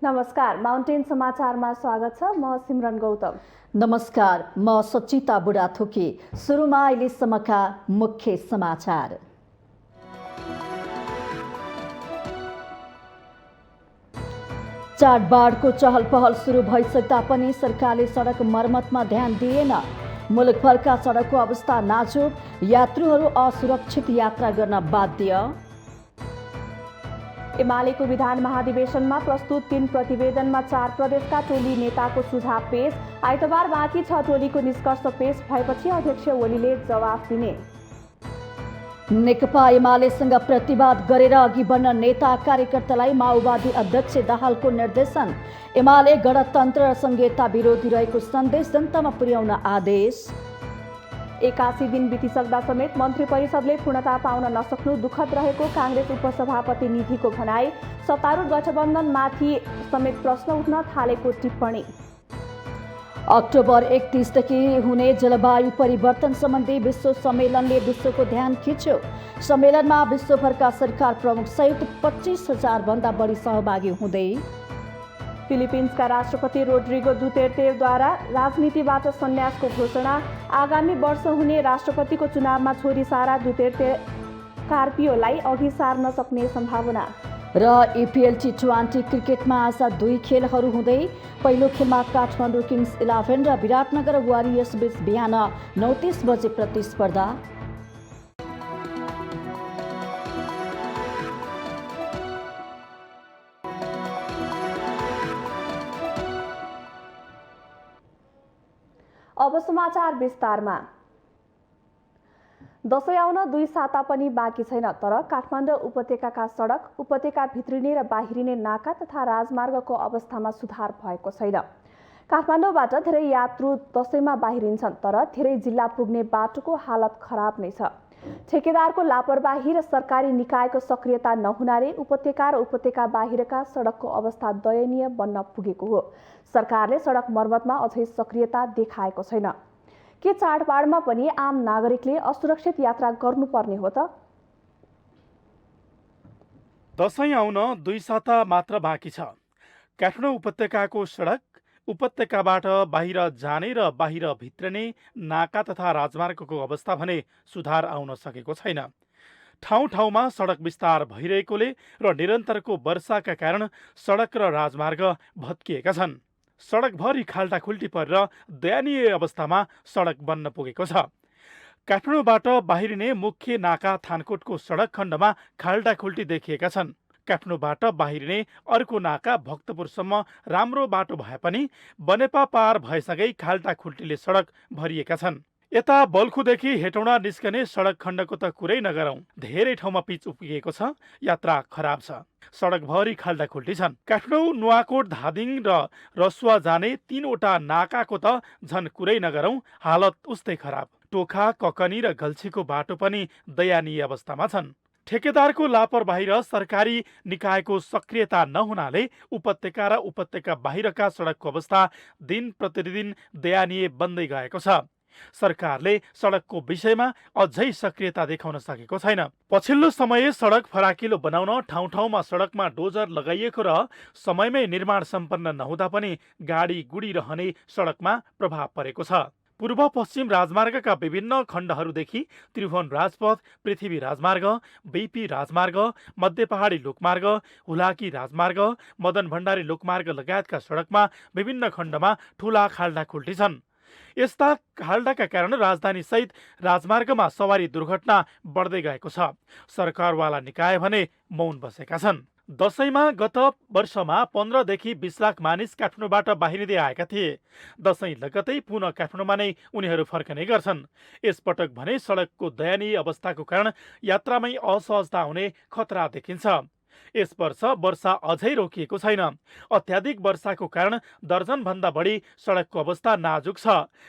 नमस्कार, माउन्टेन समाचारमा स्वागत छ। म सिमरन गौतम। नमस्कार, म सचिता बुढाथोकी। सुरुमा अहिलेसम्मका मुख्य समाचार। चाडबाडको चहल पहल सुरु भइसक्दा पनि सरकारले सडक मर्मतमा ध्यान दिएन। मुलुकभरका सडकको अवस्था नाजुक, यात्रुहरू असुरक्षित यात्रा गर्न बाध्य। एमालेको विधान महाधिवेशनमा प्रस्तुत 3 प्रतिवेदनमा 4 प्रदेशका टोली नेताको सुझाव पेश। आइतबार बाँकी 6 टोलीको निष्कर्ष पेश भएपछि अध्यक्ष ओलीले जवाफ दिने। नेकपा एमालेसँग प्रतिवाद गरेर अघि बढ्न नेता कार्यकर्तालाई माओवादी अध्यक्ष दाहालको निर्देशन। एमाले गणतन्त्र र संहिता विरोधी रहेको सन्देश जनतामा पुर्याउन आदेश। 81 दिन बितिसक्दा समेत मन्त्री परिषदले पूर्णता पाउन नसक्नु दुःखद रहेको काङ्ग्रेस उपसभापति निधिको भनाई। सत्तारूढ गठबन्धनमाथि समेत प्रश्न उठ्न थालेको टिप्पणी। अक्टोबर 31देखि हुने जलवायु परिवर्तन सम्बन्धी विश्व सम्मेलनले विश्वको ध्यान खिच्यो। सम्मेलनमा विश्वभरका सरकार प्रमुख सहित 25,000 भन्दा बढी सहभागी हुँदै। फिलिपिन्सका राष्ट्रपति रोड्रिगो दुतेर्तेद्वारा राजनीतिबाट सन्यासको घोषणा। आगामी वर्ष हुने राष्ट्रपतिको चुनावमा छोरी सारा दुतेर्ते कार्पियोलाई अघि सार्न सक्ने सम्भावना। र EPL T20 क्रिकेटमा आज 2 खेलहरू हुँदै। पहिलो खेलमा काठमाडौँ किङ्स 11 र विराटनगर वारियर्स बीच बिहान 9:30 बजे प्रतिस्पर्धा। अब समाचार विस्तारमा। दशैं आउन 2 साता पनि बाँकी छैन, तर काठमाडौँ उपत्यकाका सडक, उपत्यका भित्रिने र बाहिरिने नाका तथा राजमार्गको अवस्थामा सुधार भएको छैन। काठमाडौँबाट धेरै यात्रु दशैंमा बाहिरिन्छन्, तर धेरै जिल्ला पुग्ने बाटोको हालत खराब नै छ। ठेकेदारको लापरवाही र सरकारी निकायको सक्रियता नहुनाले उपत्यका र उपत्यका बाहिरका सडकको अवस्था दयनीय बन्न पुगेको हो। सरकारले सडक मर्मतमा अझै सक्रियता देखाएको छैन। के चाडबाडमा पनि आम नागरिकले असुरक्षित यात्रा गर्नुपर्ने हो त? दशैं आउन 2 साता मात्र बाँकी छ। काठमाडौँ उपत्यकाको सडक, उपत्यकाबाट बाहिर जाने र बाहिर भित्रने नाका तथा राजमार्गको अवस्था भने सुधार आउन सकेको छैन। ठाउँ ठाउँमा सडक विस्तार भइरहेकोले र निरन्तरको वर्षाका कारण सडक र राजमार्ग भत्किएका छन्। सडकभरि खाल्टाखुल्टी परेर दयनीय अवस्थामा सडक बन्न पुगेको छ। काठमाडौँबाट बाहिरिने मुख्य नाका थानकोटको सडक खण्डमा खाल्टाखुल्टी देखिएका छन्। काठमाडौँबाट बाहिरिने अर्को नाका भक्तपुरसम्म राम्रो बाटो भए पनि बनेपा पार भएसँगै खाल्टाखुल्टीले सडक भरिएका छन्। यता बल्खुदेखि हेटौँडा निस्कने सडक खण्डको त कुरै नगरौँ, धेरै ठाउँमा पिच उप्किएको छ, यात्रा खराब छ। सडकभरि खाल्टाखुल्टी छन्। काठमाडौँ, नुवाकोट, धादिङ र रसुवा जाने 3वटा नाकाको त झन् कुरै नगरौँ, हालत उस्तै खराब। टोखा, ककनी र गल्छीको बाटो पनि दयनीय अवस्थामा छन्। ठेकेदारको लापरवाही र सरकारी निकायको सक्रियता नहुनाले उपत्यका र उपत्यका बाहिरका सडकको अवस्था दिन प्रतिदिन दयनीय बन्दै गएको छ। सरकारले सडकको विषयमा अझै सक्रियता देखाउन सकेको छैन। पछिल्लो समय सडक फराकिलो बनाउन ठाउँ ठाउँमा सडकमा डोजर लगाइएको र समयमै निर्माण सम्पन्न नहुँदा पनि गाडी गुडिरहने सडकमा प्रभाव परेको छ। पूर्व पश्चिम राजमार्गका विभिन्न खण्डहरूदेखि त्रिभुवन राजपथ, पृथ्वी राजमार्ग, BP राजमार्ग, मध्य पहाडी लोकमार्ग, हुलाकी राजमार्ग, मदन भण्डारी लोकमार्ग लगायतका सडकमा विभिन्न खण्डमा ठूला खाल्टाखुल्टी छन्। यस्ता खाल्डाका कारण राजधानी सहित राजमार्गमा सवारी दुर्घटना बढ्दै गएको छ। सरकारवाला निकाय भने मौन बसेका छन्। दशैंमा गत वर्षमा 15देखि 20 लाख मानिस काठमाडौँबाट बाहिरिँदै आएका थिए। दशैं लगतै पुनः काठमाडौँमा नै उनीहरू फर्कने गर्छन्। यसपटक भने सडकको दयनीय अवस्थाको कारण यात्रामै असहजता हुने खतरा देखिन्छ। यस वर्ष वर्षा अझै रोकिएको छैन। अत्याधिक वर्षाको कारण दर्जनभन्दा बढी सडकको अवस्था नाजुक छ।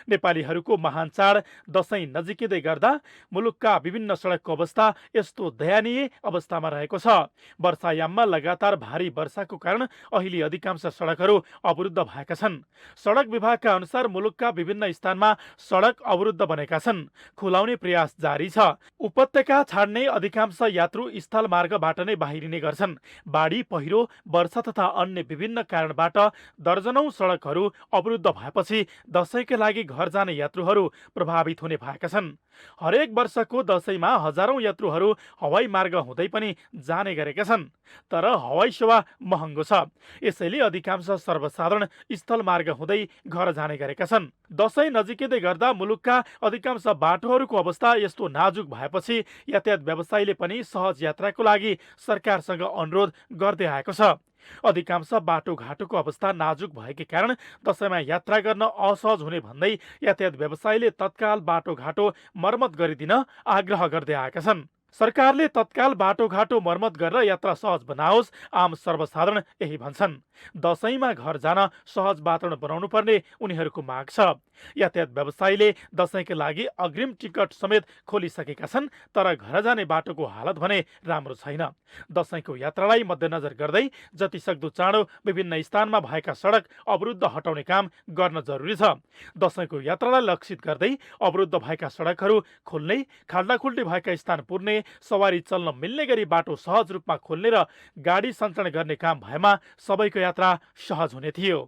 नेपालीहरूको महान चाड दशैं नजिकै गर्दा मुलुकका विभिन्न सडकको अवस्था यस्तो दयनीय अवस्थामा रहेको छ। वर्षायाममा लगातार भारी वर्षाको कारण अहिले अधिकांश सडकहरू अवरुद्ध भएका छन्। सडक विभागका अनुसार मुलुकका विभिन्न स्थानमा सडक अवरुद्ध बनेका छन्। खुलाउने प्रयास जारी छ। उपत्यका छाड्ने अधिकांश यात्रु स्थल मार्गबाट नै बाहिरिने गर्छन्। पर्छन्। बाढी, पहिरो, वर्षा तथा अन्य विभिन्न कारणबाट दर्जनौं सडकहरू अवरुद्ध भएपछि दशैंका लागि घर जाने यात्रुहरू प्रभावित हुने भएका छन्। हरेक वर्षको दशैंमा हजारौं यात्रुहरू हवाई मार्ग हुँदै पनि जाने गरेका छन्, तर हवाई सेवा महँगो छ। यसैले अधिकांश सर्वसाधारण स्थल मार्ग हुँदै घर जाने गरेका छन्। दशैं नजिकै गर्दा मुलुकका अधिकांश बाटोहरूको अवस्था यस्तो नाजुक भएपछि यातायात व्यवसायीले पनि सहज यात्राको लागि सरकारसँग अनुरोध गर्दै आएको छ। अधिकांश बाटोघाटोको अवस्था नाजुक भएकै कारण दशैंमा यात्रा गर्न असहज हुने भन्दै यातायात व्यवसायीले तत्काल बाटोघाटो मर्मत गरिदिन आग्रह गर्दै आएका छन्। सरकारले तत्काल बाटोघाटो मर्मत गरेर यात्रा सहज बनाओस्, आम सर्वसाधारण यही भन्छन्। दशैंमा घर जान सहज वातावरण बनाउनु पर्ने उनीहरूको माग छ। यातायात व्यवसायीले दशैंका लागि अग्रिम टिकट समेत खोलिसकेका छन्, तर घर जाने बाटोको हालत भने राम्रो छैन। दशैंको यात्रालाई मध्यनजर गर्दै जतिसक्दो चाँडो विभिन्न स्थानमा भएका सडक अवरुद्ध हटाउने काम गर्न जरुरी छ। दशैंको यात्रालाई लक्षित गर्दै अवरुद्ध भएका सडकहरू खोल्ने, खाल्डाखुल्टी भएका स्थान पुर्ने, सवारी चल्न मिल्ने गरी बाटो सहज रूपमा खोल्ने र गाडी सञ्चालन गर्ने काम भएमा सबैको यात्रा सहज हुने थियो।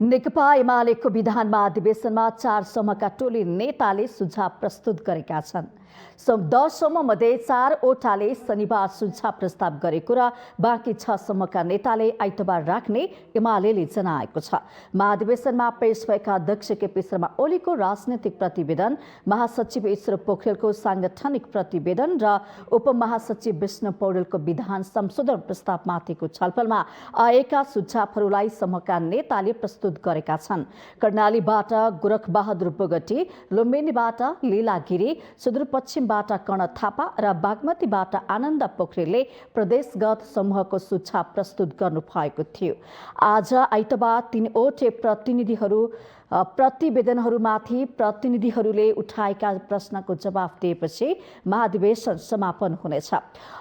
नेकपा एमालेको विधान महाधिवेशनमा 4 समूहका टोली नेताले सुझाव प्रस्तुत गरेका छन्। 10 समूहमध्ये 4वटाले शनिबार सुझाव प्रस्ताव गरेको र बाँकी 6 समूहका नेताले आइतबार राख्ने एमालेले जनाएको छ। महाधिवेशनमा पेश भएका अध्यक्ष केपी शर्मा ओलीको राजनैतिक प्रतिवेदन, महासचिव ईश्वर पोखरेलको सांगठनिक प्रतिवेदन र उपमहासचिव विष्णु पौडेलको विधान संशोधन प्रस्तावमाथिको छलफलमा आएका सुझावहरूलाई समूहका नेताले प्रस्तुत गरेका छन्। कर्णालीबाट गोरखबहादुर बोगटी, लुम्बिनीबाट लीला गिरी, सुदूरपश्चिमबाट कर्ण थापा र बागमतीबाट आनन्द पोखरेलले प्रदेशगत समूहको सुझाव प्रस्तुत गर्नु भएको थियो। आज आइतबार 3वटा प्रतिवेदनहरूमाथि प्रतिनिधिहरूले उठाएका प्रश्नको जवाफ दिएपछि महाधिवेशन समापन हुनेछ।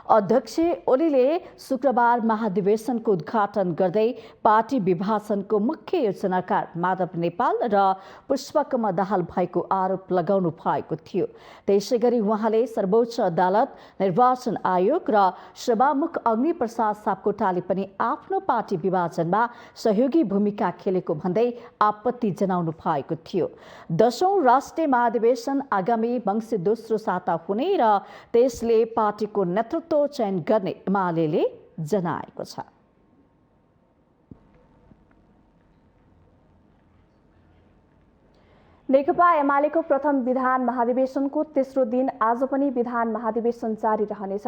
अध्यक्ष ओलीले शुक्रबार महाधिवेशनको उद्घाटन गर्दै पार्टी विभाजनको मुख्य योजनाकार माधव नेपाल र पुष्पकमल दाहाल भएको आरोप लगाउनु भएको थियो। त्यसैगरी उहाँले सर्वोच्च अदालत, निर्वाचन आयोग र सभामुख अग्निप्रसाद सापकोटाले पनि आफ्नो पार्टी विभाजनमा सहयोगी भूमिका खेलेको भन्दै आपत्ति जनाउनु भएको थियो। 10औं राष्ट्रिय महाधिवेशन आगामी मङ्सिर 2 साता हुने र त्यसले पार्टीको नेतृत्व चयन गर्ने एमालेले जनाएको छ। नेकपा एमालेको प्रथम विधान महाधिवेशनको तेस्रो दिन आज पनि विधान महाधिवेशन जारी रहनेछ।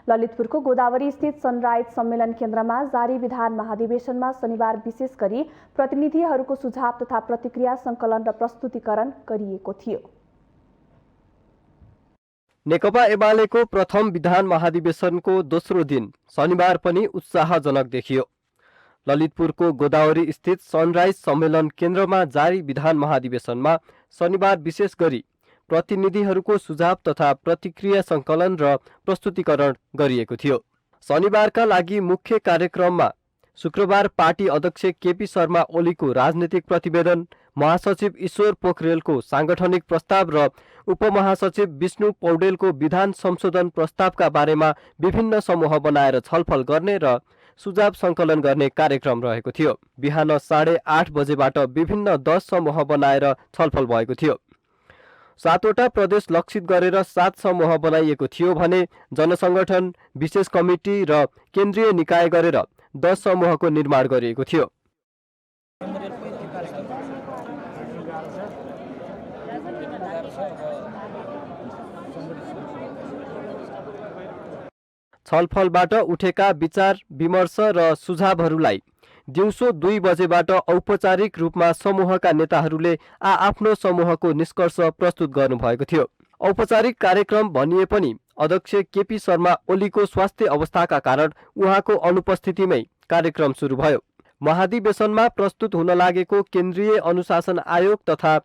ललितपुरको गोदावरी स्थित सनराइज सम्मेलन केन्द्रमा जारी विधान महाधिवेशनमा शनिबार विशेष गरी प्रतिनिधिहरूको सुझाव तथा प्रतिक्रिया सङ्कलन र प्रस्तुतिकरण गरिएको थियो। नेकपा एमालेको प्रथम विधान महाधिवेशनको दोस्रो दिन शनिबार पनि उत्साहजनक देखियो। ललितपुरको गोदावरी स्थित सनराइज सम्मेलन केन्द्रमा जारी विधान महाधिवेशनमा शनिबार विशेष गरी प्रतिनिधिहरूको सुझाव तथा प्रतिक्रिया सङ्कलन र प्रस्तुतिकरण गरिएको थियो। शनिबारका लागि मुख्य कार्यक्रममा शुक्रबार पार्टी अध्यक्ष केपी शर्मा ओलीको राजनीतिक प्रतिवेदन, महासचिव ईश्वर पोखरेलको सांगठनिक प्रस्ताव र उपमहासचिव विष्णु पौडेलको विधान संशोधन प्रस्तावका बारेमा विभिन्न समूह बनाएर छलफल गर्ने र सुझाव सङ्कलन गर्ने कार्यक्रम रहेको थियो। बिहान 8:30 बजेबाट विभिन्न 10 समूह बनाएर छलफल भएको थियो। 7वटा प्रदेश लक्षित गरेर 7 समूह बनाइएको थियो भने जनसङ्गठन, विशेष कमिटी र केन्द्रीय निकाय गरेर 10 समूहको निर्माण गरिएको थियो। छलफलबाट उठेका विचार विमर्श र सुझावहरूलाई दिउँसो 2 बजेबाट औपचारिक रूपमा समूहका नेताहरूले आफ्नो समूहको निष्कर्ष प्रस्तुत गर्नुभएको थियो। औपचारिक कार्यक्रम भनिए पनि अध्यक्ष केपी शर्मा ओलीको स्वास्थ्य अवस्थाका कारण उहाँको अनुपस्थितिमै कार्यक्रम सुरु भयो। महाधिवेशनमा प्रस्तुत हुन लागेको केन्द्रीय अनुशासन आयोग तथा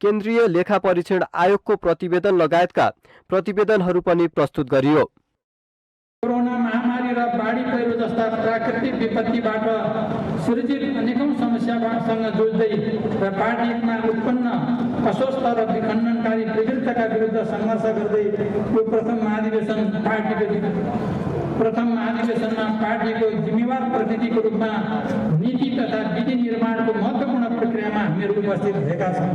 केन्द्रीय लेखा परीक्षण आयोगको प्रतिवेदन लगायतका प्रतिवेदनहरू पनि प्रस्तुत गरियो। कोरोना महामारी र बाढी पहिरो जस्ता प्राकृतिक विपत्तिबाट सृजित अनेकौं समस्यासँग जुझ्दै र पार्टीमा उत्पन्न अस्वस्थ र विखण्डनकारी प्रवृत्तिका विरुद्ध सङ्घर्ष गर्दै यो प्रथम महाधिवेशनमा पार्टीको जिम्मेवार प्रतिनिधिको रूपमा नीति तथा विधि निर्माणको महत्त्वपूर्ण प्रक्रियामा हामीहरू उपस्थित भएका छौँ।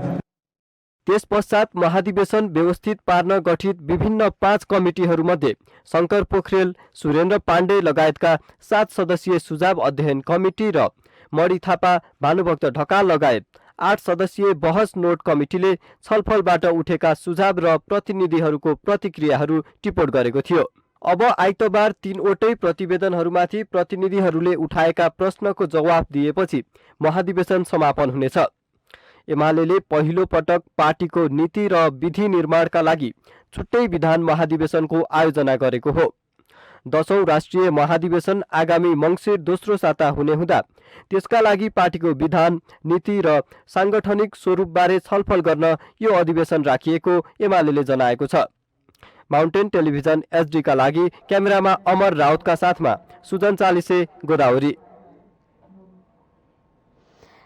त्यस पश्चात महाधिवेशन व्यवस्थित पार्न गठित विभिन्न 5 कमिटीहरूमध्ये शङ्कर पोखरेल, सुरेन्द्र पाण्डे लगायतका 7 सदस्यीय सुझाव अध्ययन कमिटी र मणि थापा, भानुभक्त ढकाल लगायत 8 सदस्यीय बहस नोट कमिटीले छलफलबाट उठेका सुझाव र प्रतिनिधिहरूको प्रतिक्रियाहरू टिपोट गरेको थियो। अब आइतबार 3वटै प्रतिवेदनहरूमाथि प्रतिनिधिहरूले उठाएका प्रश्नको जवाफ दिएपछि महाधिवेशन समापन हुनेछ। एमाले पहिलो पटक पार्टीको नीति र विधि निर्माणका लागि छुट्टै विधान महाधिवेशनको आयोजना गरेको हो। 10औं राष्ट्रिय महाधिवेशन आगामी मङ्सिर दोस्रो साता हुने हुँदा त्यसका लागि पार्टीको विधान, नीति र साङ्गठनिक स्वरूपबारे छलफल गर्न यो अधिवेशन राखिएको एमाले जनाएको छ। माउन्टेन टेलिभिजन एचडी का लागि क्यामेरामा अमर राउतका साथमा सुजन चालिसे, गोदावरी।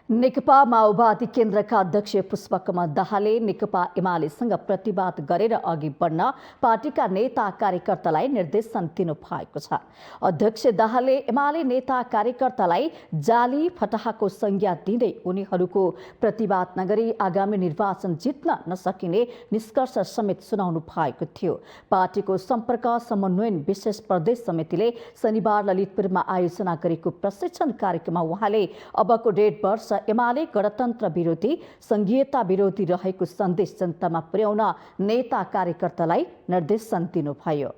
नेकपा माओवादी केन्द्रका अध्यक्ष पुष्पकमल दाहालले नेकपा एमालेसँग प्रतिवाद गरेर अघि बढ्न पार्टीका नेता कार्यकर्तालाई निर्देशन दिनु भएको छ। अध्यक्ष दाहालले एमाले नेता कार्यकर्तालाई जाली फटाहाको संज्ञा दिँदै उनीहरूको प्रतिवाद नगरी आगामी निर्वाचन जित्न नसकिने निष्कर्ष समेत सुनाउनु भएको थियो। पार्टीको सम्पर्क समन्वयन विशेष प्रदेश समितिले शनिबार ललितपुरमा आयोजना गरेको प्रशिक्षण कार्यक्रममा उहाँले अबको 1.5 वर्ष एमाले गणतन्त्र विरोधी, संघीयता विरोधी रहेको सन्देश जनतामा पुर्याउन नेता कार्यकर्तालाई निर्देशन दिनुभयो।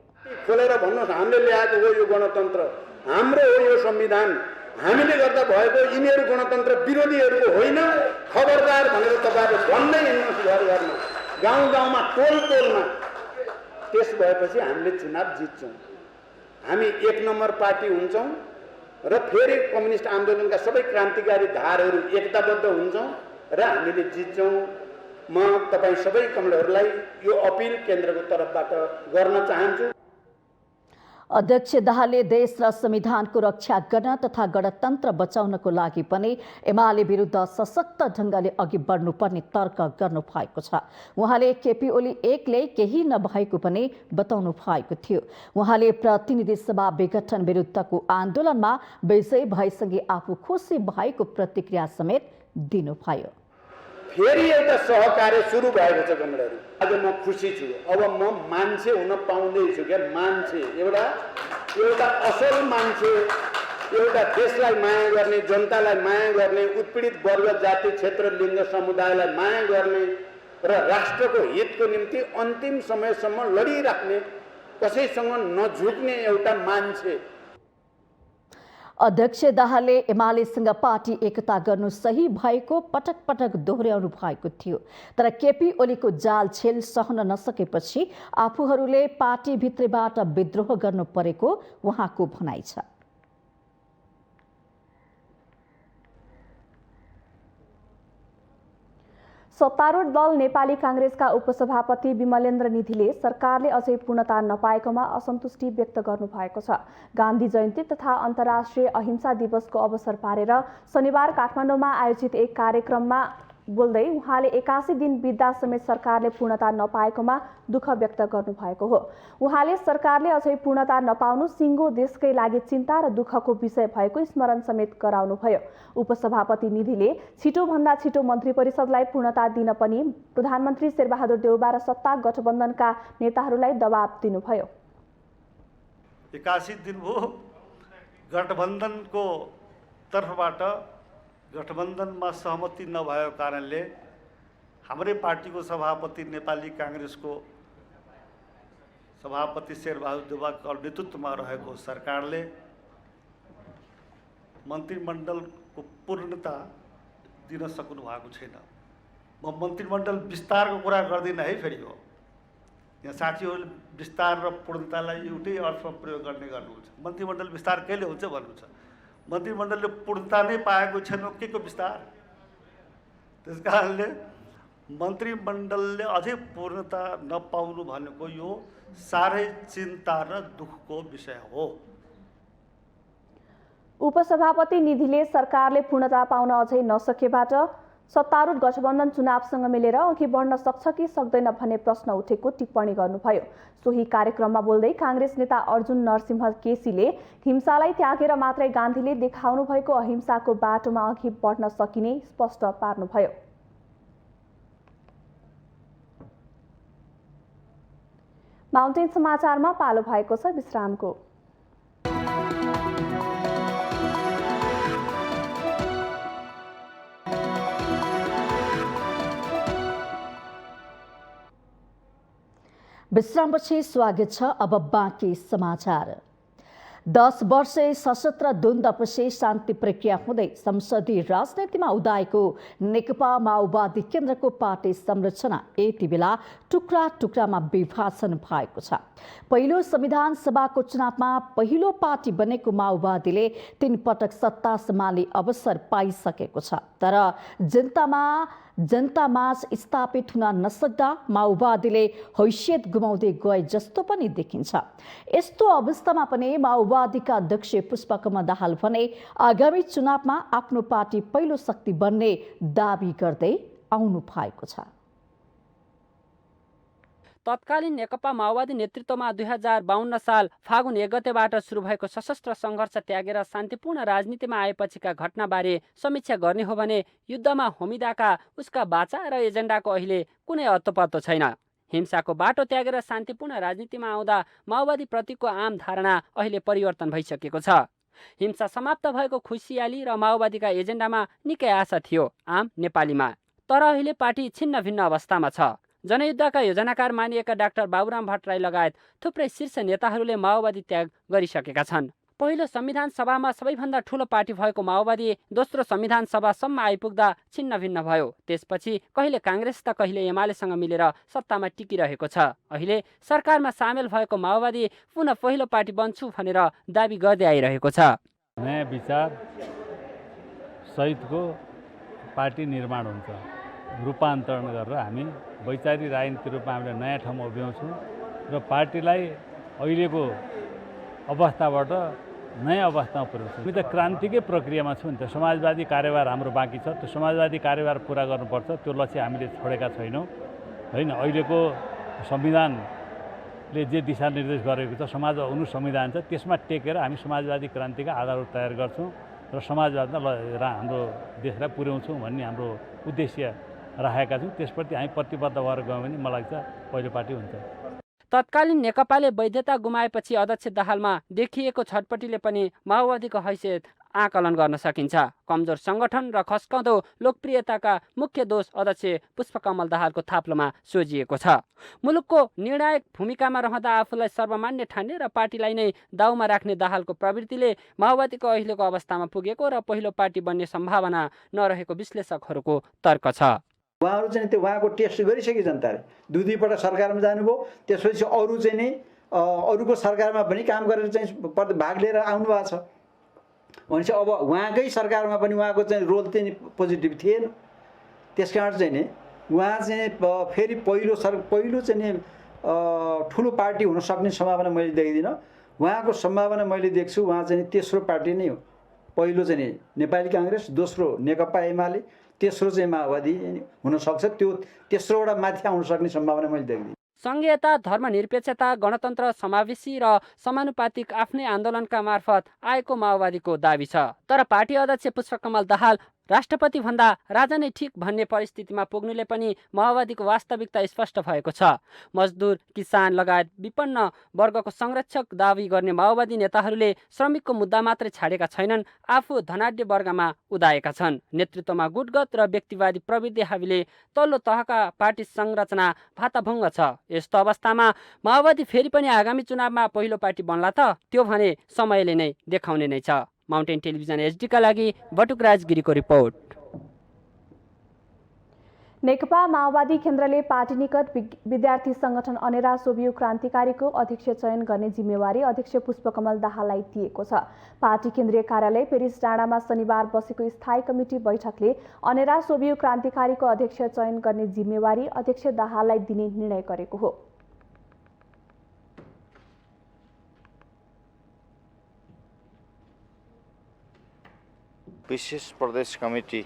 खोलेर भन्नुहोस्, हामीले ल्याएको हो यो गणतन्त्र, हाम्रो हो यो संविधान, हामीले गर्दा भएको, यिनीहरू गणतन्त्र विरोधीहरूको होइन, खबरदार भनेर तपाईँहरू भन्दै हिँड्नुहोस् घर घरमा, गाउँ गाउँमा, टोल टोलमा। त्यस भएपछि हामीले चुनाव जित्छौँ, हामी 1 नम्बर पार्टी हुन्छौँ र फेरि कम्युनिस्ट आन्दोलनका सबै क्रान्तिकारी धारहरू एकताबद्ध हुन्छौँ र हामीले जित्छौँ। म तपाईँ सबै कमरेडहरूलाई यो अपिल केन्द्रको तर्फबाट गर्न चाहन्छु। अध्यक्ष दाहालले देश र संविधानको रक्षा गर्न तथा गणतन्त्र बचाउनको लागि पनि एमाले विरुद्ध सशक्त ढङ्गले अघि बढ्नुपर्ने तर्क गर्नु भएको छ। उहाँले केपी ओली एकले केही नभएको पनि बताउनु भएको थियो। उहाँले प्रतिनिधि सभा विघटन विरुद्धको आन्दोलनमा विजय भएसँगै आफू खुसी भएको प्रतिक्रिया समेत दिनुभयो। फेरि एउटा सहकार्य सुरु भएको छ कमरेडहरू। आज म खुसी छु, अब म मान्छे हुन पाउँदैछु क्या, मान्छे, एउटा असल मान्छे, एउटा देशलाई माया गर्ने, जनतालाई माया गर्ने, उत्पीडित वर्ग, जाति, क्षेत्र, लिङ्ग, समुदायलाई माया गर्ने र राष्ट्रको हितको निम्ति अन्तिम समयसम्म लडिराख्ने, कसैसँग नझुक्ने एउटा मान्छे। अध्यक्ष दाहालले एमालेसँग पार्टी एकता गर्नु सही भएको पटक पटक दोहोर्याउनु भएको थियो। तर केपी ओलीको जाल छेल सहन नसकेपछि आफूहरूले पार्टी भित्रबाट विद्रोह गर्नु परेको उहाँको भनाइ छ। सत्तारूढ दल नेपाली काङ्ग्रेसका उपसभापति विमलेन्द्र निधिले सरकारले अझै पूर्णता नपाएकोमा असन्तुष्टि व्यक्त गर्नुभएको छ। गान्धी जयन्ती तथा अन्तर्राष्ट्रिय अहिंसा दिवसको अवसर पारेर शनिबार काठमाडौँमा आयोजित एक कार्यक्रममा बोल्दै उहाँले 81 दिन बित्दा समेत सरकारले पूर्णता नपाएकोमा दुःख व्यक्त गर्नुभएको हो। उहाँले सरकारले अझै पूर्णता नपाउनु सिङ्गो देशकै लागि चिन्ता र दुःखको विषय भएको स्मरण समेत गराउनुभयो। उपसभापति निधिले छिटोभन्दा छिटो मन्त्री परिषदलाई पूर्णता दिन पनि प्रधानमन्त्री शेरबहादुर देउबा र सत्ता गठबन्धनका नेताहरूलाई दबाब दिनुभयो। 81 दिन भयो, गठबन्धनको तर्फबाट गठबन्धनमा सहमति नभएको कारणले हाम्रै पार्टीको सभापति नेपाली काङ्ग्रेसको सभापति शेरबहादुर देउबाको नेतृत्वमा रहेको सरकारले मन्त्रीमण्डलको पूर्णता दिन सक्नु भएको छैन। म मन्त्रीमण्डल विस्तारको कुरा गर्दिनँ है, फेरि हो यहाँ साथीहरूले विस्तार र पूर्णतालाई एउटै अर्थमा प्रयोग गर्नुहुन्छ। मन्त्रीमण्डल विस्तार कहिले हुन्छ भन्नुहुन्छ, मन्त्रीमण्डलले पूर्णता नै पाएको छैन, के को विस्तार? त्यस कारणले मन्त्रीमण्डलले अझै पूर्णता नपाउनु भनेको यो साह्रै चिन्ता र दुःखको विषय हो। उपसभापति निधिले सरकारले पूर्णता पाउन अझै नसकेबाट सत्तारूढ गठबन्धन चुनावसँग मिलेर अघि बढ्न सक्छ कि सक्दैन भन्ने प्रश्न उठेको टिप्पणी गर्नुभयो। सोही कार्यक्रममा बोल्दै काङ्ग्रेस नेता अर्जुन नरसिंह केसीले हिंसालाई त्यागेर मात्रै गान्धीले देखाउनु भएको अहिंसाको बाटोमा अघि बढ्न सकिने स्पष्ट पार्नुभयो। माउन्टेन समाचारमा पालो भएको छ विश्रामको। विश्रामपछि स्वागत छ। अब बाँकी समाचार। 10 वर्षे सशस्त्र द्वन्द्वपछि शान्ति प्रक्रिया हुँदै संसदीय राजनीतिमा उदाएको नेकपा माओवादी केन्द्रको पार्टी संरचना यति बेला टुक्रा टुक्रामा विभाजन भएको छ। पहिलो संविधान सभाको चुनावमा पहिलो पार्टी बनेको माओवादीले 3 पटक सत्ता सम्हाल्ने अवसर पाइसकेको छ। तर जनतामाझ स्थापित हुन नसक्दा माओवादीले हैसियत गुमाउँदै गए जस्तो पनि देखिन्छ। यस्तो अवस्थामा पनि माओवादीका अध्यक्ष पुष्पकमल दाहाल भने आगामी चुनावमा आफ्नो पार्टी पहिलो शक्ति बन्ने दाबी गर्दै आउनु भएको छ। तत्कालीन नेकपा माओवादी नेतृत्वमा 2052 साल फागुन 1 गतेबाट सुरु भएको सशस्त्र सङ्घर्ष त्यागेर शान्तिपूर्ण राजनीतिमा आएपछिका घटनाबारे समीक्षा गर्ने हो भने युद्धमा होमिदाका उसका बाचा र एजेन्डाको अहिले कुनै अत्तोपत्तो छैन। हिंसाको बाटो त्यागेर शान्तिपूर्ण राजनीतिमा आउँदा माओवादी प्रतिको आम धारणा अहिले परिवर्तन भइसकेको छ। हिंसा समाप्त भएको खुसियाली र माओवादीका एजेन्डामा निकै आशा थियो आम नेपालीमा। तर अहिले पार्टी छिन्न भिन्न अवस्थामा छ। जनयुद्धका योजनाकार मानिएका डाक्टर बाबुराम भट्टराई लगायत थुप्रै शीर्ष नेताहरूले माओवादी त्याग गरिसकेका छन्। पहिलो संविधान सभामा सबैभन्दा ठूलो पार्टी भएको माओवादी दोस्रो संविधान सभासम्म आइपुग्दा छिन्न भिन्न भयो। त्यसपछि कहिले काङ्ग्रेस त कहिले एमालेसँग मिलेर सत्तामा टिकिरहेको छ। अहिले सरकारमा सामेल भएको माओवादी पुनः पहिलो पार्टी बन्छु भनेर दाबी गर्दै आइरहेको छ। नयाँ विचार सहितको पार्टी निर्माण हुन्छ, रूपान्तरण गरेर हामी वैचारिक राजनीतिक रूपमा हामीले नयाँ ठाउँमा उभ्याउँछौँ र पार्टीलाई अहिलेको अवस्थाबाट नयाँ अवस्थामा पुर्याउँछौँ। हामी त क्रान्तिकै प्रक्रियामा छौँ नि त। समाजवादी कार्यभार हाम्रो बाँकी छ, त्यो समाजवादी कार्यभार पुरा गर्नुपर्छ। त्यो लक्ष्य हामीले छोडेका छैनौँ होइन। अहिलेको संविधानले जे दिशानिर्देश गरेको छ, समाज अनुसंविधान छ, त्यसमा टेकेर हामी समाजवादी क्रान्तिका आधारहरू तयार गर्छौँ र समाजवादमा हाम्रो देशलाई पुर्याउँछौँ भन्ने हाम्रो उद्देश्य राखेका छौँ। त्यसप्रति हामी प्रतिबद्ध भएर गयौँ भने मलाई लाग्छ पहिलो पार्टी हुन्छ। तत्कालीन नेकपाले वैधता गुमाएपछि अध्यक्ष दाहालमा देखिएको छटपटीले पनि माओवादीको हैसियत आकलन गर्न सकिन्छ। कमजोर सङ्गठन र खस्काउँदो लोकप्रियताका मुख्य दोष अध्यक्ष पुष्पकमल दाहालको थाप्लोमा सोझिएको छ। मुलुकको निर्णायक भूमिकामा रहँदा आफूलाई सर्वमान्य ठान्ने र पार्टीलाई नै दाउमा राख्ने दाहालको प्रवृत्तिले माओवादीको अहिलेको अवस्थामा पुगेको र पहिलो पार्टी बन्ने सम्भावना नरहेको विश्लेषकहरूको तर्क छ। उहाँहरू चाहिँ त्यो उहाँको टेस्ट गरिसके जनताले। दुईपल्ट सरकारमा जानुभयो, त्यसपछि अरू चाहिँ नि अरूको सरकारमा पनि काम गरेर चाहिँ भाग लिएर आउनु भएको छ। भनेपछि अब उहाँकै सरकारमा पनि उहाँको चाहिँ रोल चाहिँ पोजिटिभ थिएन। त्यस कारण चाहिँ नि उहाँ चाहिँ फेरि पहिलो चाहिँ नि ठुलो पार्टी हुन सक्ने सम्भावना मैले देख्दिनँ। उहाँको सम्भावना मैले देख्छु उहाँ चाहिँ तेस्रो पार्टी नै हो। पहिलो चाहिँ नि नेपाली काङ्ग्रेस, दोस्रो नेकपा एमाले, तेस्रो चाहिँ माओवादी हुनसक्छ। त्यो तेस्रोवटा माथि आउन सक्ने सम्भावना मैले देख्दिनँ। सङ्घीयता, धर्मनिरपेक्षता, गणतन्त्र, समावेशी र समानुपातिक आफ्नै आन्दोलनका मार्फत आएको माओवादीको दाबी छ। तर पार्टी अध्यक्ष पुष्पकमल दाहाल राष्ट्रपतिभन्दा राजा नै ठिक भन्ने परिस्थितिमा पुग्नुले पनि माओवादीको वास्तविकता स्पष्ट भएको छ। मजदुर, किसान लगायत विपन्न वर्गको संरक्षक दाबी गर्ने माओवादी नेताहरूले श्रमिकको मुद्दा मात्रै छाडेका छैनन्, आफू धनाढ्य वर्गमा उदाएका छन्। नेतृत्वमा गुटगत र व्यक्तिवादी प्रवृत्ति हावीले तल्लो तहका पार्टी संरचना भाताभङ्ग छ। यस्तो अवस्थामा माओवादी फेरि पनि आगामी चुनावमा पहिलो पार्टी बन्ला त? त्यो भने समयले नै देखाउने नै छ। माउन्टेन टेलिभिजन एचडीका लागि बटुकराज गिरीको रिपोर्ट। नेकपा माओवादी केन्द्रले पार्टी निकट विद्यार्थी संगठन अनेरा सोभियु क्रान्तिकारीको अध्यक्ष चयन गर्ने जिम्मेवारी अध्यक्ष पुष्पकमल दाहाललाई दिएको छ। पार्टी केन्द्रीय कार्यालय पेरिस डाँडामा शनिबार बसेको स्थायी कमिटी बैठकले अनेरा सोभियु क्रान्तिकारीको अध्यक्ष चयन गर्ने जिम्मेवारी अध्यक्ष दाहाललाई दिने निर्णय गरेको हो। विशेष प्रदेश कमिटी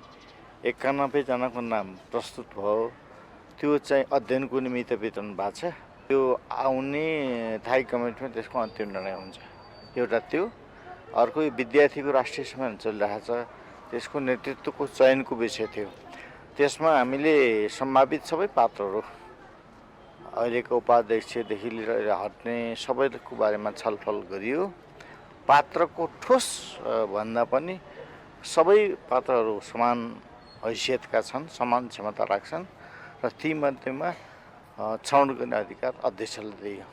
91 जनाको नाम प्रस्तुत भयो। त्यो चाहिँ अध्ययनको निमित्त वितरण भएको छ। त्यो आउने थाई कमिटीमा त्यसको अन्तिम निर्णय हुन्छ। एउटा त्यो, अर्को विद्यार्थीको राष्ट्रिय सम्मेलन चलिरहेको छ, त्यसको नेतृत्वको चयनको विषय थियो। त्यसमा हामीले सम्भावित सबै पात्रहरू, अहिलेको उपाध्यक्षदेखि लिएर हट्ने सबैको बारेमा छलफल गरियो। पात्रको ठोस भन्दा पनि सबै पात्रहरू समान हैसियतका छन्, समान क्षमता राख्छन् र तीमध्येमा छनौट गर्ने अधिकार अध्यक्षले दियो।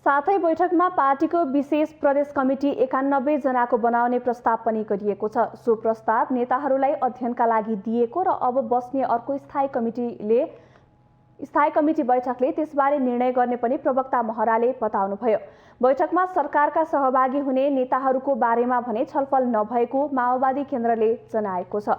साथै बैठकमा पार्टीको विशेष प्रदेश कमिटी 91 जनाको बनाउने प्रस्ताव पनि गरिएको छ। सो प्रस्ताव नेताहरूलाई अध्ययनका लागि दिएको र अब बस्ने अर्को स्थायी कमिटी बैठकले त्यसबारे निर्णय गर्ने पनि प्रवक्ता महराले बताउनुभयो। बैठकमा सरकारका सहभागी हुने नेताहरूको बारेमा भने छलफल नभएको माओवादी केन्द्रले जनाएको छ।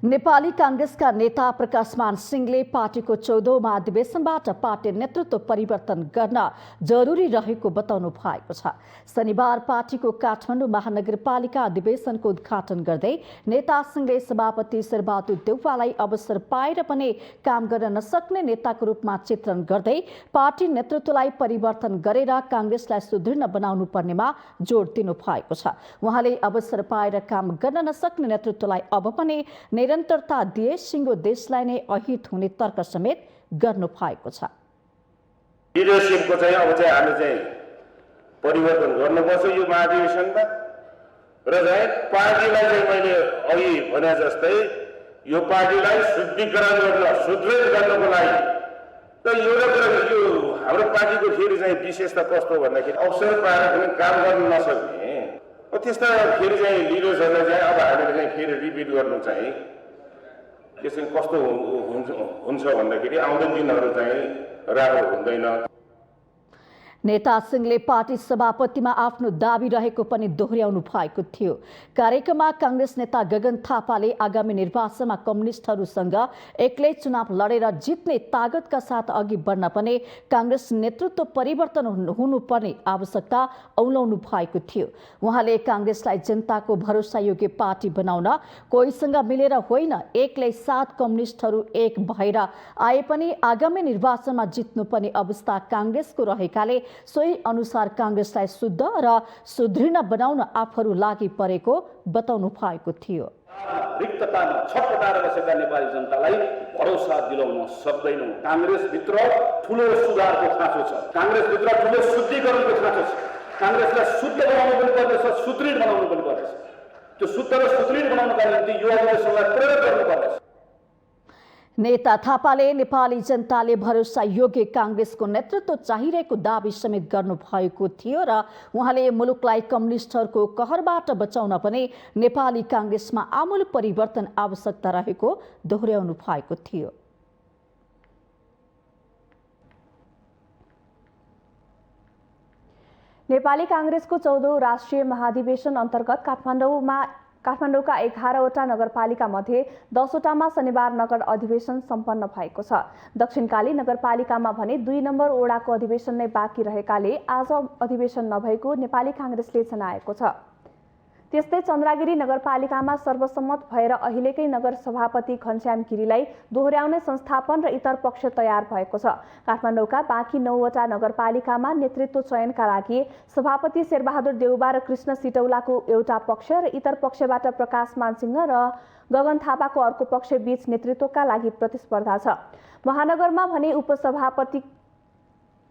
नेपाली कांग्रेसका नेता प्रकाशमान सिंहले पार्टीको 14औं महाधिवेशनबाट पार्टी नेतृत्व परिवर्तन गर्न जरुरी रहेको बताउनु भएको छ। शनिबार पार्टीको काठमाडौँ महानगरपालिका अधिवेशनको उद्घाटन गर्दै नेता सिंहले सभापति शेरबहादुर देउवालाई अवसर पाएर पनि काम गर्न नसक्ने नेताको रूपमा चित्रण गर्दै पार्टी नेतृत्वलाई परिवर्तन गरेर कांग्रेसलाई सुदृढ बनाउनु पर्नेमा जोड दिनु भएको छ। उहाँले अवसर पाएर काम गर्न नसक्ने नेतृत्वलाई अब पनि निरन्तरता दिए सिंगो देशलाई नै अहित हुने तर्क समेत गर्नु भएको छ। लिडरसिपको चाहिँ अब चाहिँ हामी चाहिँ परिवर्तन गर्नुपर्छ यो महाधिवेशनमा र चाहिँ पार्टीलाई चाहिँ मैले अघि भने जस्तै यो पार्टीलाई शुद्धिकरण गर्न सुदृढ गर्नको लागि र एउटा कुरा यो हाम्रो पार्टीको फेरि चाहिँ विशेषता कस्तो भन्दाखेरि अवसर पाएर पनि काम गर्न नसक्ने त्यस्ता फेरि चाहिँ लिडर्सहरूलाई चाहिँ अब हामीले चाहिँ फेरि रिपिट गर्नु चाहिँ यो चाहिँ कस्तो हुन्छ भन्दाखेरि आउँदो दिनहरू चाहिँ राम्रो हुँदैन। नेता सिंहले पार्टी सभापतिमा आफ्नो दाबी रहेको पनि दोहोर्याउनु भएको थियो। कार्यक्रममा कांग्रेस नेता गगन थापाले आगामी निर्वाचनमा कम्युनिस्टहरूसँग एक्लै चुनाव लडेर जित्ने तागतका साथ अघि बढ्न पनि कांग्रेस नेतृत्व परिवर्तन हुनुपर्ने आवश्यकता औलाउनु भएको थियो। उहाँले कांग्रेसलाई जनताको भरोसायोग्य पार्टी बनाउन कोहीसँग मिलेर होइन, एक्लै 7 कम्युनिस्टहरू एक भएर आए पनि आगामी निर्वाचनमा जित्नुपर्ने अवस्था कांग्रेसको रहेकाले सोही अनुसार कांग्रेसलाई शुद्ध र सुदृढ बनाउन आफूहरू लागि परेको बताउनु भएको थियो। रिक्ततामा छटपटाएर बसेका नेपाली जनतालाई भरोसा दिलाउन सक्दैनौँ। कांग्रेसभित्र ठुलो सुधारको खाँचो छ, कांग्रेसभित्र ठुलो शुद्धिकरणको खाँचो छ। कांग्रेसलाई शुद्ध बनाउनु पनि पर्नेछ, सुदृढ बनाउनु पनि पर्नेछ। त्यो शुद्ध र सुदृढ बनाउनका निम्ति युवा जनतालाई प्रेरित गर्नुपर्नेछ। नेता थापाले नेपाली जनताले भरोसा योग्य कांग्रेसको नेतृत्व चाहिरहेको दाबी समेत गर्नु भएको थियो र उहाँले मुलुकलाई कम्युनिस्टहरूको कहरबाट बचाउन पनि नेपाली कांग्रेसमा आमूल परिवर्तन आवश्यकता रहेको दोहोर्याउनु भएको थियो। नेपाली कांग्रेसको 14औं राष्ट्रिय महाधिवेशन अन्तर्गत काठमाडौँका 11वटा नगरपालिका मध्ये 10वटामा शनिबार नगर अधिवेशन सम्पन्न भएको छ। दक्षिणकाली नगरपालिकामा भने 2 नम्बर ओडाको अधिवेशन नै बाँकी रहेकाले आज अधिवेशन नभएको नेपाली कांग्रेसले जनाएको छ। त्यस्तै चन्द्रागिरी नगरपालिकामा सर्वसम्मत भएर अहिलेकै नगर सभापति घनश्याम गिरीलाई दोहोर्याउने संस्थापन र इतर पक्ष तयार भएको छ। काठमाडौँका बाँकी 9वटा नगरपालिकामा नेतृत्व चयनका लागि सभापति शेरबहादुर देउवा र कृष्ण सिटौलाको एउटा पक्ष र इतर पक्षबाट प्रकाश मानसिंह र गगन थापाको अर्को पक्ष बीच नेतृत्वका लागि प्रतिस्पर्धा छ। महानगरमा भने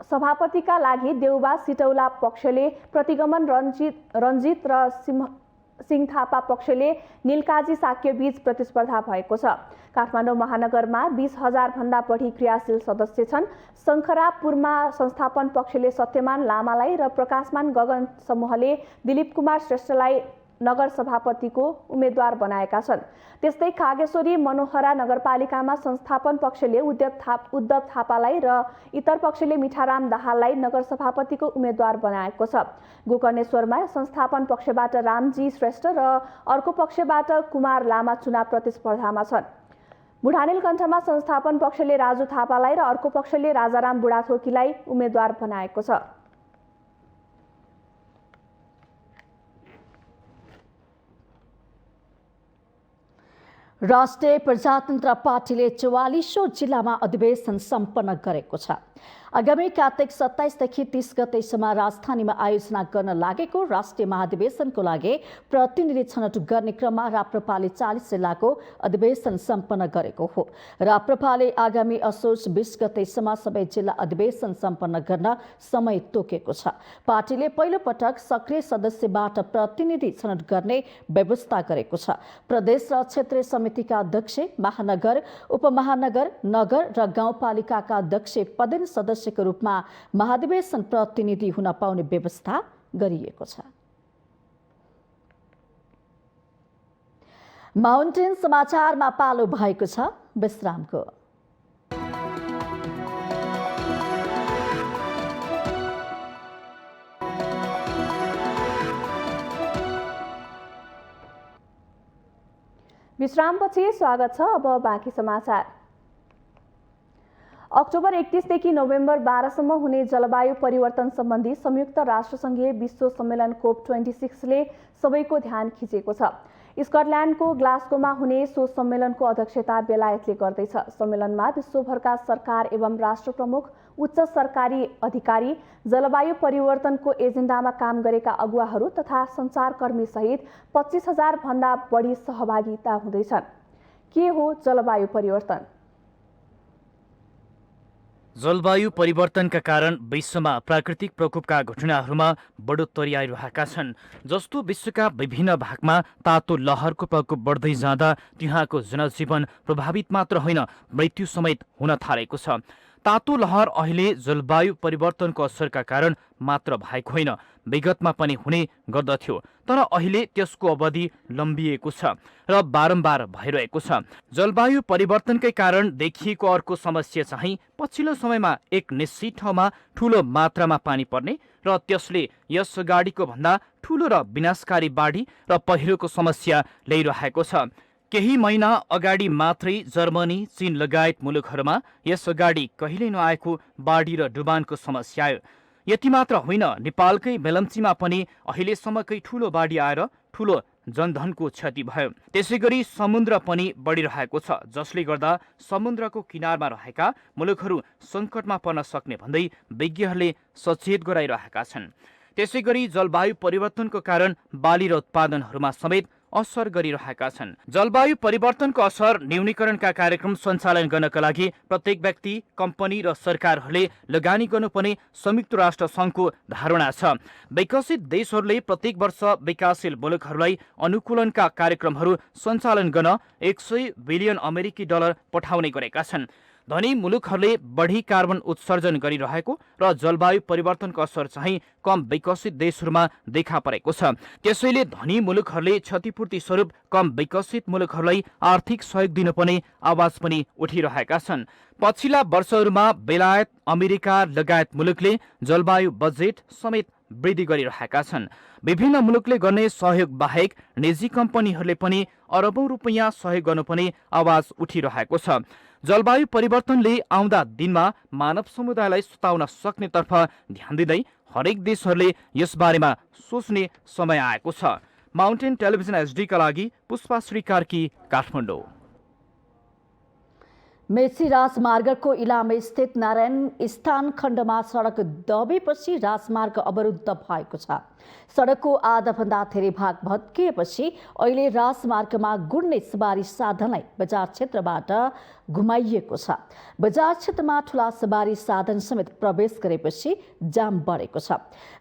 सभापतिका लागि देउवा सिटौला पक्षले प्रतिगमन रञ्जित र सिंह थापा पक्षले नीलकाजी साक्य बीच प्रतिस्पर्धा भएको छ। काठमाडौँ महानगरमा 20,000 भन्दा बढी क्रियाशील सदस्य छन्। शङ्खरापुरमा संस्थापन पक्षले सत्यमान लामालाई र प्रकाशमान गगन समूहले दिलीप कुमार श्रेष्ठलाई नगर सभापतिको उम्मेद्वार बनाएका छन्। त्यस्तै कागेश्वरी मनोहरा नगरपालिकामा संस्थापन पक्षले उद्धव थापालाई र इतर पक्षले मिठाराम दाहाललाई नगर सभापतिको उम्मेद्वार बनाएको छ। गोकर्णेश्वरमा संस्थापन पक्षबाट रामजी श्रेष्ठ र अर्को पक्षबाट कुमार लामा चुनाव प्रतिस्पर्धामा छन्। बुढानीलकण्ठमा संस्थापन पक्षले राजु थापालाई र अर्को पक्षले राजाराम बुढाथोकीलाई उम्मेद्वार बनाएको छ। राष्ट्रिय प्रजातन्त्र पार्टीले 44औं जिल्लामा अधिवेशन सम्पन्न गरेको छ। आगामी कार्तिक 27 देखि 30 गतेसम्म राजधानीमा आयोजना गर्न लागेको राष्ट्रिय महाधिवेशनको लागि प्रतिनिधि छनौट गर्ने क्रममा राप्रपाले 40 जिल्लाको अधिवेशन सम्पन्न गरेको हो। राप्रपाले आगामी असोज 20 गतेसम्म सबै जिल्ला अधिवेशन सम्पन्न गर्न समय तोकेको छ। पार्टीले पहिलो पटक सक्रिय सदस्यबाट प्रतिनिधि छनौट गर्ने व्यवस्था गरेको छ। प्रदेश र क्षेत्रीय समितिका अध्यक्ष, महानगर, उपमहानगर, नगर र गाउँपालिकाका अध्यक्ष पदेन सदस्यको रूपमा महाधिवेशन प्रतिनिधि हुन पाउने व्यवस्था गरिएको छ। माउन्टेन समाचारमा पालो भएको छ विश्रामको। विश्रामपछि स्वागत छ। अब बाँकी समाचार। अक्टोबर 31 देखि नोभेम्बर 12 सम्म हुने जलवायु परिवर्तन सम्बन्धी संयुक्त राष्ट्रसङ्घीय विश्व सम्मेलन COP26 ले सबैको ध्यान खिचेको छ। स्कटल्यान्डको ग्लास्गोमा हुने सो सम्मेलनको अध्यक्षता बेलायतले गर्दैछ। सम्मेलनमा विश्वभरका सरकार एवं राष्ट्र प्रमुख, उच्च सरकारी अधिकारी, जलवायु परिवर्तनको एजेन्डामा काम गरेका अगुवाहरू तथा सञ्चारकर्मी सहित 25,000 भन्दा बढी सहभागिता हुँदैछन्। के हो जलवायु परिवर्तन? जलवायु परिवर्तनका कारण विश्वमा प्राकृतिक प्रकोपका घटनाहरूमा बढोत्तरी आइरहेका छन्। जस्तो विश्वका विभिन्न भागमा तातो लहरको प्रकोप बढ्दै जाँदा त्यहाँको जनजीवन प्रभावित मात्र होइन, मृत्यु समेत हुन थालेको छ। तातो लहर अहिले जलवायु परिवर्तनको असरका कारण मात्र भएको होइन, विगतमा पनि हुने गर्दथ्यो, तर अहिले त्यसको अवधि लम्बिएको छ र बारम्बार भइरहेको छ। जलवायु परिवर्तनकै कारण देखिएको अर्को समस्या चाहिँ पछिल्लो समयमा एक निश्चित ठाउँमा ठूलो मात्रामा पानी पर्ने र त्यसले यस अगाडिको भन्दा ठूलो र विनाशकारी बाढी र पहिरोको समस्या ल्याइरहेको छ। केही महिना अगाडि मात्रै जर्मनी, चीन लगायत मुलुकहरूमा यस अगाडि कहिल्यै नआएको बाढी र डुबानको समस्या आयो। यति मात्र होइन, नेपालकै मेलम्चीमा पनि अहिलेसम्मकै ठूलो बाढी आएर ठूलो जनधनको क्षति भयो। त्यसैगरी समुद्र पनि बढिरहेको छ, जसले गर्दा समुद्रको किनारमा रहेका मुलुकहरू सङ्कटमा पर्न सक्ने भन्दै विज्ञहरूले सचेत गराइरहेका छन्। त्यसैगरी जलवायु परिवर्तनको कारण बाली र उत्पादनहरूमा समेत असर गरिरहेका छन्। जलवायु परिवर्तनको असर न्यूनीकरणका कार्यक्रम सञ्चालन गर्नका लागि प्रत्येक व्यक्ति, कम्पनी र सरकारहरूले लगानी गर्नुपर्ने संयुक्त राष्ट्र सङ्घको धारणा छ। विकसित देशहरूले प्रत्येक वर्ष विकासशील मुलुकहरूलाई अनुकूलनका कार्यक्रमहरू सञ्चालन गर्न $100 बिलियन अमेरिकी डलर पठाउने गरेका छन्। धनी मुलुकहरूले बढी कार्बन उत्सर्जन गरिरहेको र जलवायु परिवर्तनको असर चाहिँ कम विकसित देशहरूमा देखा परेको छ। त्यसैले धनी मुलुकहरूले क्षतिपूर्ति स्वरूप कम विकसित मुलुकहरूलाई आर्थिक सहयोग दिनुपर्ने आवाज पनि उठिरहेका छन्। पछिल्ला वर्षहरूमा बेलायत, अमेरिका लगायत मुलुकले जलवायु बजेट समेत वृद्धि गरिरहेका छन्। विभिन्न मुलुकले गर्ने सहयोग बाहेक निजी कम्पनीहरूले पनि अरबौं रुपैयाँ सहयोग गर्नुपर्ने आवाज उठिरहेको छ। जलवायु परिवर्तनले आउँदा दिनमा मानव समुदायलाई सताउन सक्नेतर्फ ध्यान दिँदै हरेक देशहरूले यसबारेमा सोच्ने समय आएको छ। माउन्टेन टेलिभिजन एचडीका लागि पुष्पा श्रीकार्की, काठमाडौँ। मेची राजमार्गको इलामे स्थित नारायण स्थान खण्डमा सडक दबेपछि राजमार्ग अवरुद्ध भएको छ। सडकको आधाभन्दा धेरै भाग भत्किएपछि अहिले राजमार्गमा गुड्ने सवारी साधनलाई बजार क्षेत्रबाट घुमाइएको छ। बजार क्षेत्रमा ठूला सवारी साधन समेत प्रवेश गरेपछि जाम बढेको छ।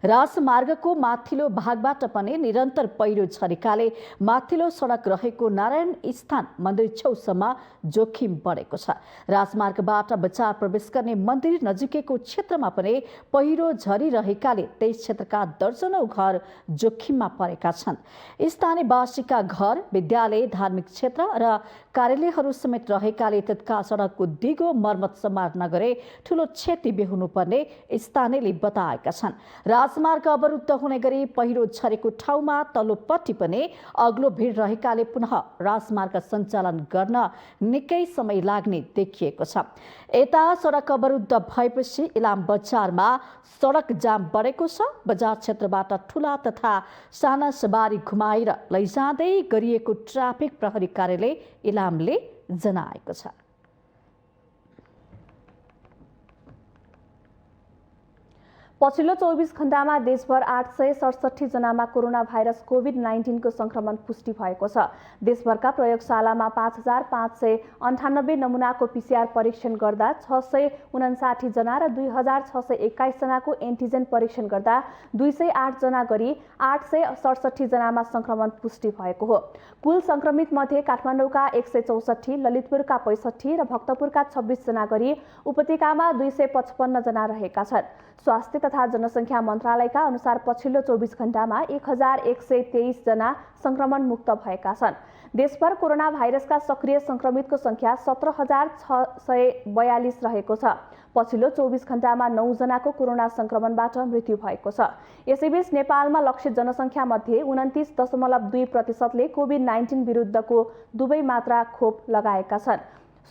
राजमार्गको माथिल्लो भागबाट पनि निरन्तर पहिरो झरेकाले माथिल्लो सडक रहेको नारायण स्थान मन्दिर छेउसम्म जोखिम बढेको छ। राजमार्गबाट बजार प्रवेश गर्ने मन्दिर नजिकैको क्षेत्रमा पनि पहिरो झरिरहेकाले त्यस क्षेत्रका दर्जनौं घर जोखिममा परेका छन्। स्थानीयवासीका घर, विद्यालय, धार्मिक क्षेत्र र कार्यालयहरू समेत रहेकाले तत्काल सडकको दिगो मर्मत सम्मार नगरे ठूलो क्षति बेहोर्नुपर्ने स्थानीयले बताएका छन्। राजमार्ग अवरुद्ध हुने गरी पहिरो झरेको ठाउँमा तल्लोपट्टि पनि अग्लो भिड रहेकाले पुनः राजमार्ग सञ्चालन गर्न निकै समय लाग्ने देखिएको छ। यता सडक अवरुद्ध भएपछि इलाम बजारमा सडक जाम बढेको छ। बजार क्षेत्रबाट ठुला तथा साना सवारी घुमाएर लैजाँदै गरिएको ट्राफिक प्रहरी कार्यालय इलामले जनाएको छ। पछिल्लो 24 घण्टामा देशभर 867 जनामा कोरोना भाइरस कोभिड-19 को संक्रमण पुष्टि भएको छ। देशभरका प्रयोगशालामा 5598 नमुनाको पीसीआर परीक्षण गर्दा 659 जना र 2621 जनाको एन्टिजेन परीक्षण गर्दा 208 जना गरी 867 जनामा संक्रमण पुष्टि भएको हो। कुल संक्रमित मध्ये काठमाडौँका 164, ललितपुरका 65 र भक्तपुरका 26 जना गरी उपत्यकामा 255 जना रहेका छन्। स्वास्थ्य तथा जनसङ्ख्या मन्त्रालयका अनुसार पछिल्लो 24 घण्टामा 1123 जना संक्रमण मुक्त भएका छन्। देशभर कोरोना भाइरसका सक्रिय संक्रमितको संख्या 17642 रहेको छ। पछिल्लो 24 घण्टामा 9 जनाको कोरोना संक्रमणबाट मृत्यु भएको छ। यसैबीच नेपालमा लक्षित जनसङ्ख्या मध्ये 29.2%ले कोभिड-19 विरुद्धको दुवै मात्रा खोप लगाएका छन्।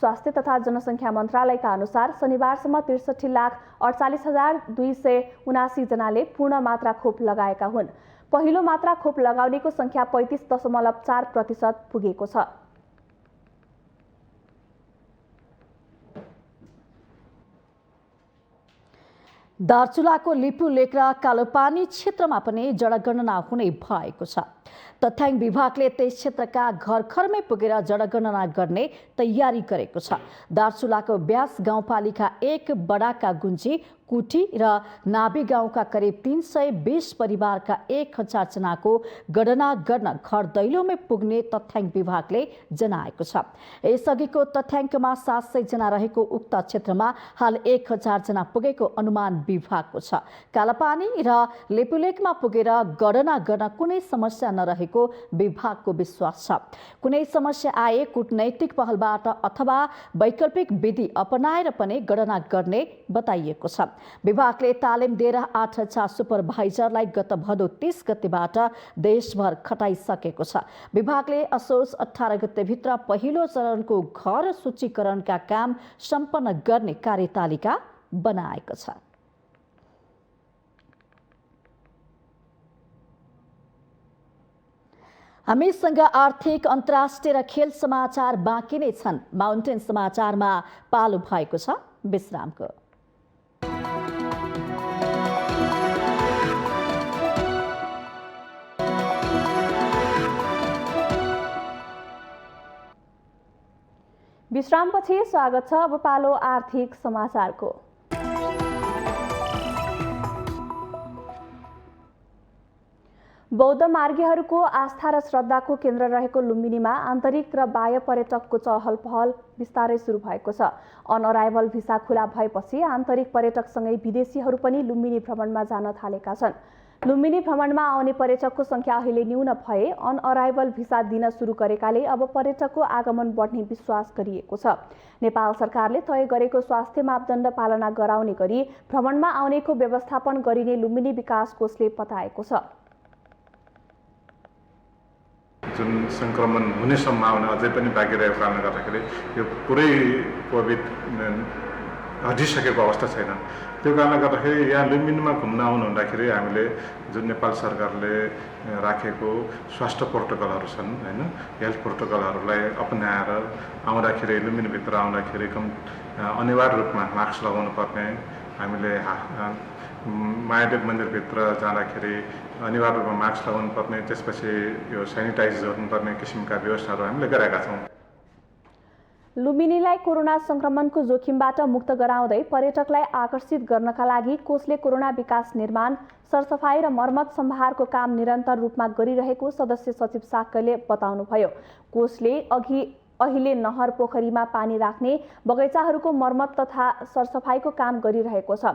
स्वास्थ्य तथा जनसङ्ख्या मन्त्रालयका अनुसार शनिबारसम्म 63,48,279 जनाले पूर्ण मात्रा खोप लगाएका हुन्। पहिलो मात्रा खोप लगाउनेको संख्या 35.4% पुगेको छ। दार्चुलाको लिपु लेक र कालोपानी क्षेत्रमा पनि जनगणना हुने भएको छ। तथ्याङ्क विभागले त्यस क्षेत्रका घरमै पुगेर जनगणना गर्ने तयारी गरेको छ। दार्चुलाको ब्यास गाउँपालिका 1 बडाका गुन्जी, कुटी र नाबी गाउँका करिब 320 परिवारका 1000 जनाको गणना गर्न घर दैलोमै पुग्ने तथ्याङ्क विभागले जनाएको छ। यसअघिको तथ्याङ्कमा 700 जना रहेको उक्त क्षेत्रमा हाल 1000 जना पुगेको अनुमान विभागको छ। कालापानी र लिपुलेकमा पुगेर गणना गर्न कुनै समस्या नरहेको विभागको विश्वास छ। कुनै समस्या आए कूटनैतिक पहलबाट अथवा वैकल्पिक विधि अपनाएर पनि गणना गर्ने बताइएको छ। विभागले तालिम दिएर 8000 सुपरभाइजरलाई गत भदौ 30 गतेबाट देशभर खटाइसकेको छ। विभागले असोज 18 गतेभित्र पहिलो चरणको घर सूचीकरणका काम सम्पन्न गर्ने कार्यतालिका बनाएको छ। हामीसँग आर्थिक, अन्तर्राष्ट्रिय र खेल समाचार बाँकी नै छन्। माउन्टेन समाचारमा पालो भएको छ विश्रामको। विश्रामपछि स्वागत छ। अब पालो आर्थिक समाचारको। बौद्ध मार्गीहरूको आस्था र श्रद्धाको केन्द्र रहेको लुम्बिनीमा आन्तरिक र बाह्य पर्यटकको चहल पहल बिस्तारै सुरु भएको छ। अन अराइभल भिसा खुला भएपछि आन्तरिक पर्यटकसँगै विदेशीहरू पनि लुम्बिनी भ्रमणमा जान थालेका छन्। लुम्बिनी भ्रमणमा आउने पर्यटकको संख्या अहिले न्यून भए अन अराइभल भिसा दिन सुरु गरेकाले अब पर्यटकको आगमन बढ्ने विश्वास गरिएको छ। नेपाल सरकारले तय गरेको स्वास्थ्य मापदण्ड पालना गराउने गरी भ्रमणमा आउनेको व्यवस्थापन गरिने लुम्बिनी विकास कोषले बताएको छ। जुन संक्रमण हुने सम्भावना अझै पनि बाँकी रहेको कारणले गर्दाखेरि यो पुरै कोभिड हटिसकेको अवस्था छैन। त्यो कारणले गर्दाखेरि यहाँ लुम्बिनीमा घुम्न आउनु हुँदाखेरि हामीले जुन नेपाल सरकारले राखेको स्वास्थ्य प्रोटोकलहरू छन् हैन, हेल्थ प्रोटोकलहरूलाई अपनाएर आउँदाखेरि लुम्बिनीभित्र आउँदाखेरि अनिवार्य रूपमा मास्क लगाउनु पर्ने, हामीले महादेव मन्दिरभित्र जाँदाखेरि अनिवार्य रूपमा मास्क लगाउनु पर्ने, त्यसपछि यो सेनिटाइज गर्नुपर्ने किसिमका व्यवस्थाहरू हामीले गरेका छौँ। लुम्बिनीलाई कोरोना संक्रमणको जोखिमबाट मुक्त गराउँदै पर्यटकलाई आकर्षित गर्नका लागि कोषले कोरोना विकास निर्माण, सरसफाई र मर्मत सम्भारको काम निरन्तर रूपमा गरिरहेको सदस्य सचिव साक्यले बताउनुभयो। कोषले अहिले नहर पोखरीमा पानी राख्ने, बगैँचाहरूको मर्मत तथा सरसफाईको काम गरिरहेको छ।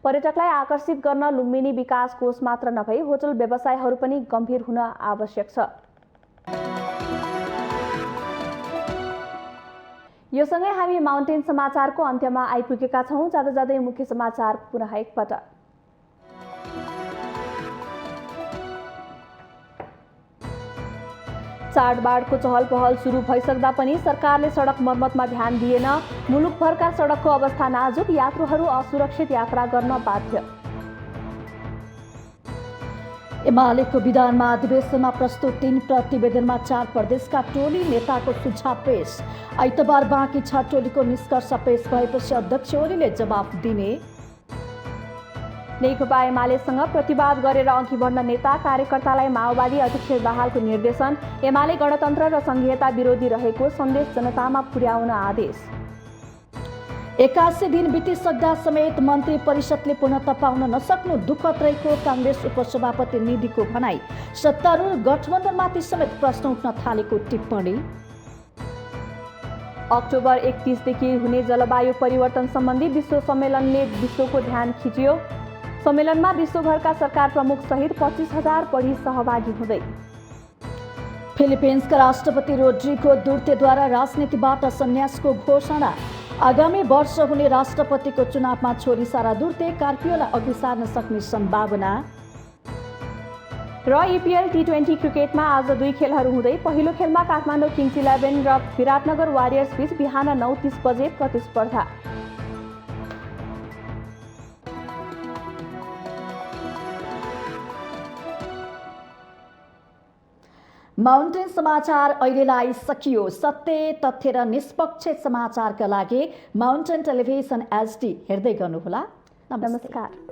पर्यटकलाई आकर्षित गर्न लुम्बिनी विकास कोष मात्र नभई होटल व्यवसायहरू पनि गम्भीर हुन आवश्यक छ। यो सँगै हामी माउन्टेन समाचारको अन्त्यमा आइपुगेका छौँ। जाँदा जाँदै मुख्य समाचार पुनः एकपटक। चाडबाडको चहल पहल सुरु भइसक्दा पनि सरकारले सडक मर्मतमा ध्यान दिएन। मुलुकभरका सडकको अवस्था नाजुक, यात्रुहरू असुरक्षित यात्रा गर्न बाध्य। एमालेको विधान महाधिवेशनमा प्रस्तुत 3 प्रतिवेदनमा 4 प्रदेशका टोली नेताको सुझाव पेश। आइतबार बाँकी 6 टोलीको निष्कर्ष पेश भएपछि अध्यक्ष ओलीले जवाफ दिने। नेकपा एमालेसँग प्रतिवाद गरेर अघि बढ्न नेता कार्यकर्तालाई माओवादी अध्यक्ष दाहालको निर्देशन। एमाले गणतन्त्र र संघीयता विरोधी रहेको सन्देश जनतामा पुर्याउन आदेश। 81 दिन बितिसक्दा समेत मन्त्री परिषदले पूर्णता पाउन नसक्नु दुःखद रहेको काङ्ग्रेस उपसभापति निधिको भनाई। सत्तारूढ गठबन्धनमाथि समेत प्रश्न उठ्न थालेको टिप्पणी। अक्टोबर 31 देखि हुने जलवायु परिवर्तन सम्बन्धी विश्व सम्मेलनले विश्वको ध्यान खिच्यो। सम्मेलनमा विश्वभरका सरकार प्रमुख सहित 25,000 बढी सहभागी हुँदै। फिलिपिन्सका राष्ट्रपति रोड्रिगो दुर्तेद्वारा राजनीतिबाट सन्यासको घोषणा। आगामी वर्ष हुने राष्ट्रपतिको चुनावमा छोरी सारा दुर्ते कार्पियोलाई अघि सार्न सक्ने सम्भावना। र EPL T20 क्रिकेटमा आज 2 खेलहरू हुँदै पहिलो खेलमा काठमाडौँ किङ्स 11 र विराटनगर वारियर्स बीच बिहान 9:30 बजे प्रतिस्पर्धा। माउन्टेन समाचार अहिलेलाई सकियो। सत्य, तथ्य र निष्पक्ष समाचारका लागि माउन्टेन टेलिभिजन HD हेर्दै गर्नुहोला। नमस्कार।